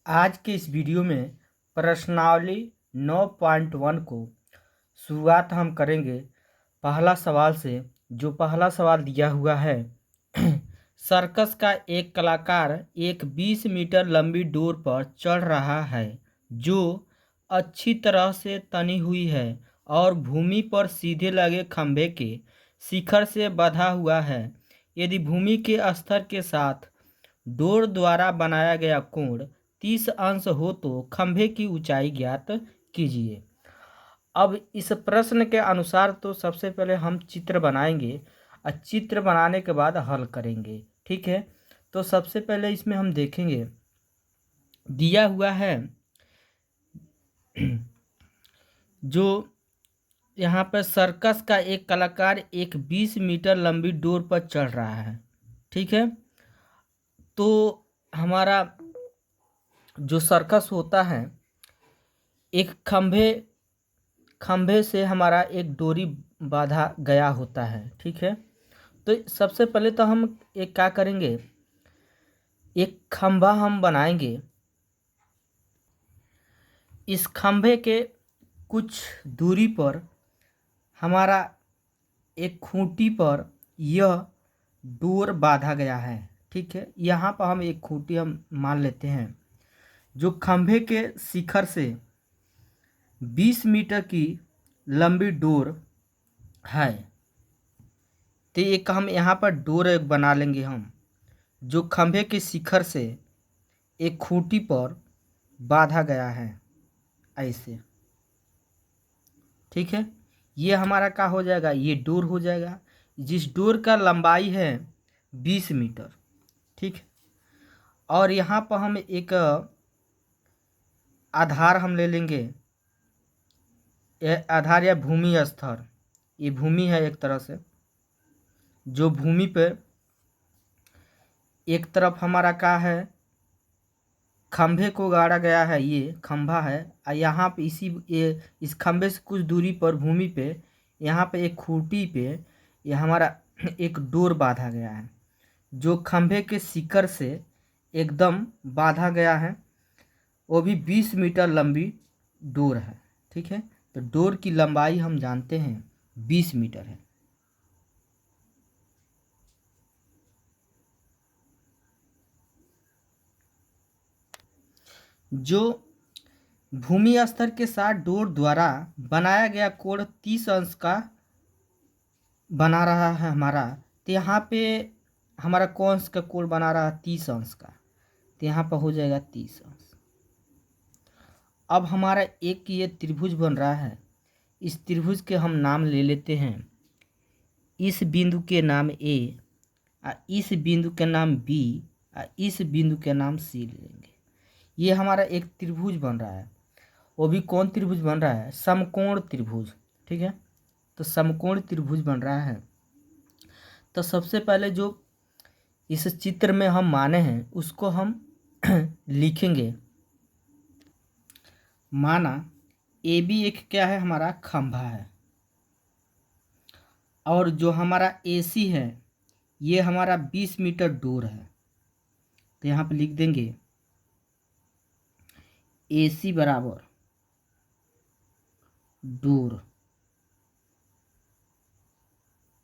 आज के इस वीडियो में प्रश्नावली 9.1 को शुरुआत हम करेंगे पहला सवाल से। जो पहला सवाल दिया हुआ है सर्कस का एक कलाकार एक 20 मीटर लंबी डोर पर चढ़ रहा है जो अच्छी तरह से तनी हुई है और भूमि पर सीधे लगे खंभे के शिखर से बंधा हुआ है। यदि भूमि के स्तर के साथ डोर द्वारा बनाया गया कोण 30 अंश हो तो खंभे की ऊंचाई ज्ञात कीजिए। अब इस प्रश्न के अनुसार तो सबसे पहले हम चित्र बनाएंगे और चित्र बनाने के बाद हल करेंगे। ठीक है, तो सबसे पहले इसमें हम देखेंगे दिया हुआ है जो यहाँ पर सर्कस का एक कलाकार एक 20 मीटर लंबी डोर पर चढ़ रहा है। ठीक है, तो हमारा जो सर्कस होता है एक खंभे से हमारा एक डोरी बांधा गया होता है। ठीक है, तो सबसे पहले तो हम एक क्या करेंगे, एक खंभा हम बनाएंगे। इस खंभे के कुछ दूरी पर हमारा एक खूंटी पर यह डोर बांधा गया है। ठीक है, यहाँ पर हम एक खूंटी हम मान लेते हैं जो खंभे के शिखर से 20 मीटर की लंबी डोर है। तो एक हम यहाँ पर डोर एक बना लेंगे हम जो खंभे के शिखर से एक खूंटी पर बांधा गया है ऐसे। ठीक है, ये हमारा क्या हो जाएगा, ये डोर हो जाएगा जिस डोर का लंबाई है 20 मीटर। ठीक है, और यहाँ पर हम एक आधार हम ले लेंगे, आधार या भूमि स्तर। ये भूमि है एक तरह से, जो भूमि पे एक तरफ हमारा क्या है, खंभे को गाड़ा गया है, ये खंभा है। और यहाँ पे इस खंभे से कुछ दूरी पर भूमि पे यहाँ पे एक खूंटी पे ये हमारा एक डोर बांधा गया है जो खंभे के शिखर से एकदम बांधा गया है। वो भी 20 मीटर लंबी डोर है। ठीक है, तो डोर की लंबाई हम जानते हैं 20 मीटर है। जो भूमि स्तर के साथ डोर द्वारा बनाया गया कोण 30 अंश का बना रहा है हमारा, तो यहाँ पे हमारा कौन सा का कोण बना रहा है 30 अंश का, तो यहाँ पर हो जाएगा 30 अंश। अब हमारा एक ये त्रिभुज बन रहा है, इस त्रिभुज के हम नाम ले लेते हैं। इस बिंदु के नाम ए, इस बिंदु के नाम बी, इस बिंदु के नाम सी ले लेंगे। ये हमारा एक त्रिभुज बन रहा है। वो भी कौन त्रिभुज बन रहा है, समकोण त्रिभुज। ठीक है, तो समकोण त्रिभुज बन रहा है। तो सबसे पहले जो इस चित्र में हम माने हैं उसको हम लिखेंगे। माना ए बी एक क्या है, हमारा खंभा है, और जो हमारा ए सी है ये हमारा 20 मीटर डोर है। तो यहाँ पे लिख देंगे ए सी बराबर डोर,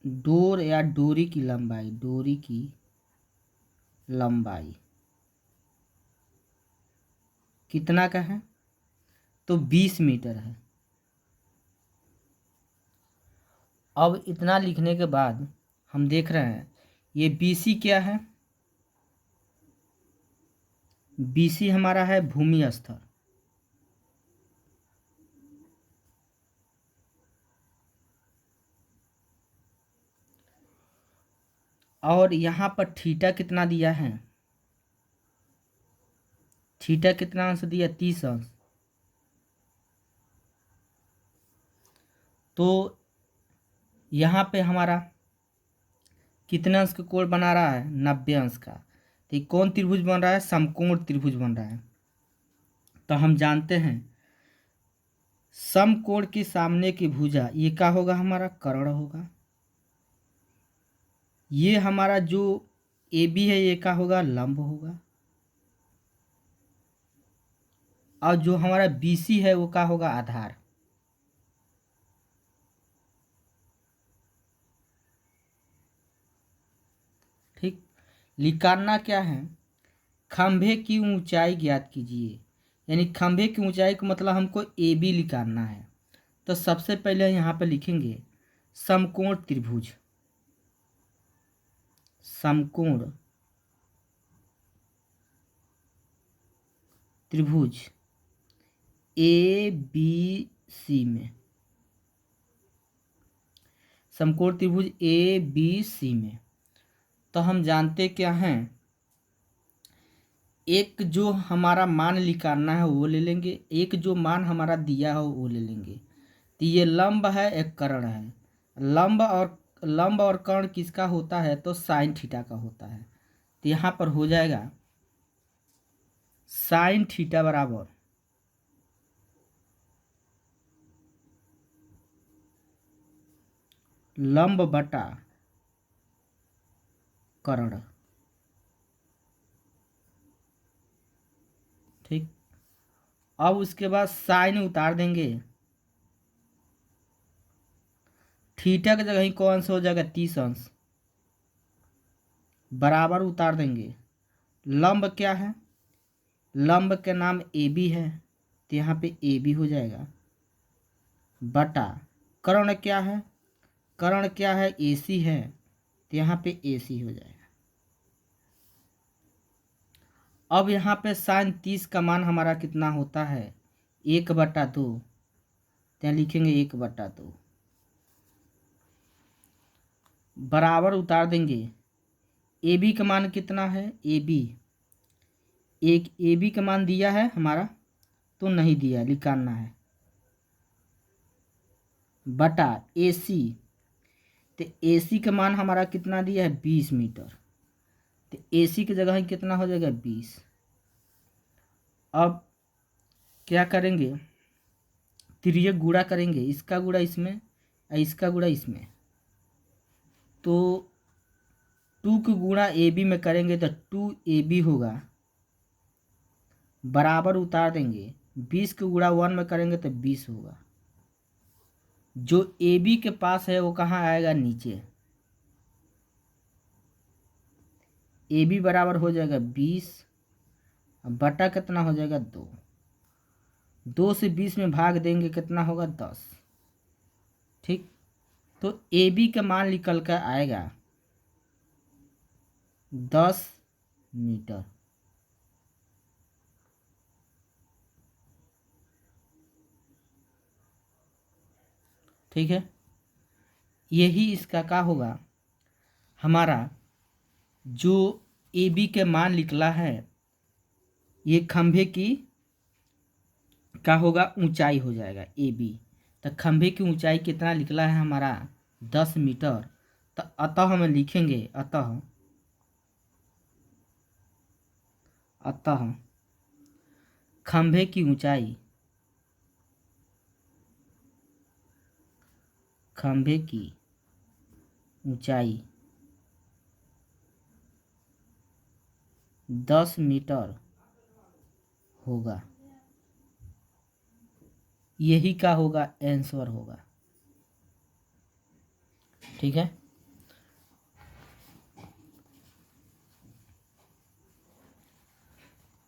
डोर या डोरी की लंबाई, डोरी की लंबाई कितना का है, तो 20 मीटर है। अब इतना लिखने के बाद हम देख रहे हैं ये BC क्या है, BC हमारा है भूमि स्तर। और यहाँ पर थीटा कितना दिया है, थीटा कितना अंश दिया, 30 अंश। तो यहाँ पे हमारा कितने अंश का कोण बना रहा है, 90 अंश का। तो ये कौन त्रिभुज बन रहा है, समकोण त्रिभुज बन रहा है। तो हम जानते हैं समकोण के सामने की भुजा ये क्या होगा, हमारा कर्ण होगा। ये हमारा जो AB है ये क्या होगा, लंब होगा। और जो हमारा BC है वो क्या होगा, आधार। ठीक, निकालना क्या है, खंभे की ऊंचाई ज्ञात कीजिए। यानी खंभे की ऊंचाई का मतलब हमको AB निकालना है। तो सबसे पहले यहाँ पे लिखेंगे समकोण त्रिभुज, समकोण त्रिभुज ABC में, समकोण त्रिभुज ABC में। तो हम जानते क्या हैं, एक जो हमारा मान निकालना है वो ले लेंगे, एक जो मान हमारा दिया हो वो ले लेंगे। तो ये लंब है, एक कर्ण है। लंब और कर्ण किसका होता है, तो साइन थीटा का होता है। तो यहाँ पर हो जाएगा साइन थीटा बराबर लंब बटा कर्ण। ठीक, अब उसके बाद साइन उतार देंगे, थीटा की जगह ही कौन अंश हो जाएगा, 30 अंश, बराबर उतार देंगे। लंब क्या है, लंब के नाम AB है, तो यहाँ पे AB हो जाएगा, बटा कर्ण क्या है, कर्ण क्या है, AC है, तो यहाँ पे AC हो जाएगा। अब यहाँ पे साइन 30 का मान हमारा कितना होता है, 1/2, तो लिखेंगे 1/2, बराबर उतार देंगे। AB का मान कितना है, AB का मान दिया है हमारा, तो नहीं दिया, निकालना है, बटा AC, तो AC का मान हमारा कितना दिया है, 20 मीटर, तो AC की जगह कितना हो जाएगा, 20। अब क्या करेंगे, तिर्यक गुणा करेंगे, इसका गुणा इसमें और इसका गुणा इसमें। तो 2 की गुणा AB में करेंगे तो 2AB होगा, बराबर उतार देंगे। 20 के गुणा 1 में करेंगे तो 20 होगा। जो AB के पास है वो कहाँ आएगा, नीचे। AB बराबर हो जाएगा 20, बटा कितना हो जाएगा, 2। 2 से 20 में भाग देंगे, कितना होगा, 10। ठीक, तो AB का मान निकल कर आएगा 10 मीटर। ठीक है, यही इसका क्या होगा, हमारा जो AB के मान निकला है, ये खंभे की क्या होगा, ऊंचाई हो जाएगा AB। तो खंभे की ऊंचाई कितना निकला है हमारा, 10 मीटर। तो अतः हम लिखेंगे, अतः खंभे की ऊंचाई, खंभे की ऊंचाई 10 मीटर होगा। यही का होगा, आंसर होगा। ठीक है,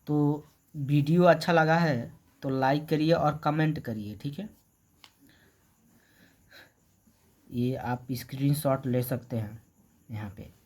तो वीडियो अच्छा लगा है तो लाइक करिए और कमेंट करिए। ठीक है, ये आप स्क्रीनशॉट ले सकते हैं यहाँ पे।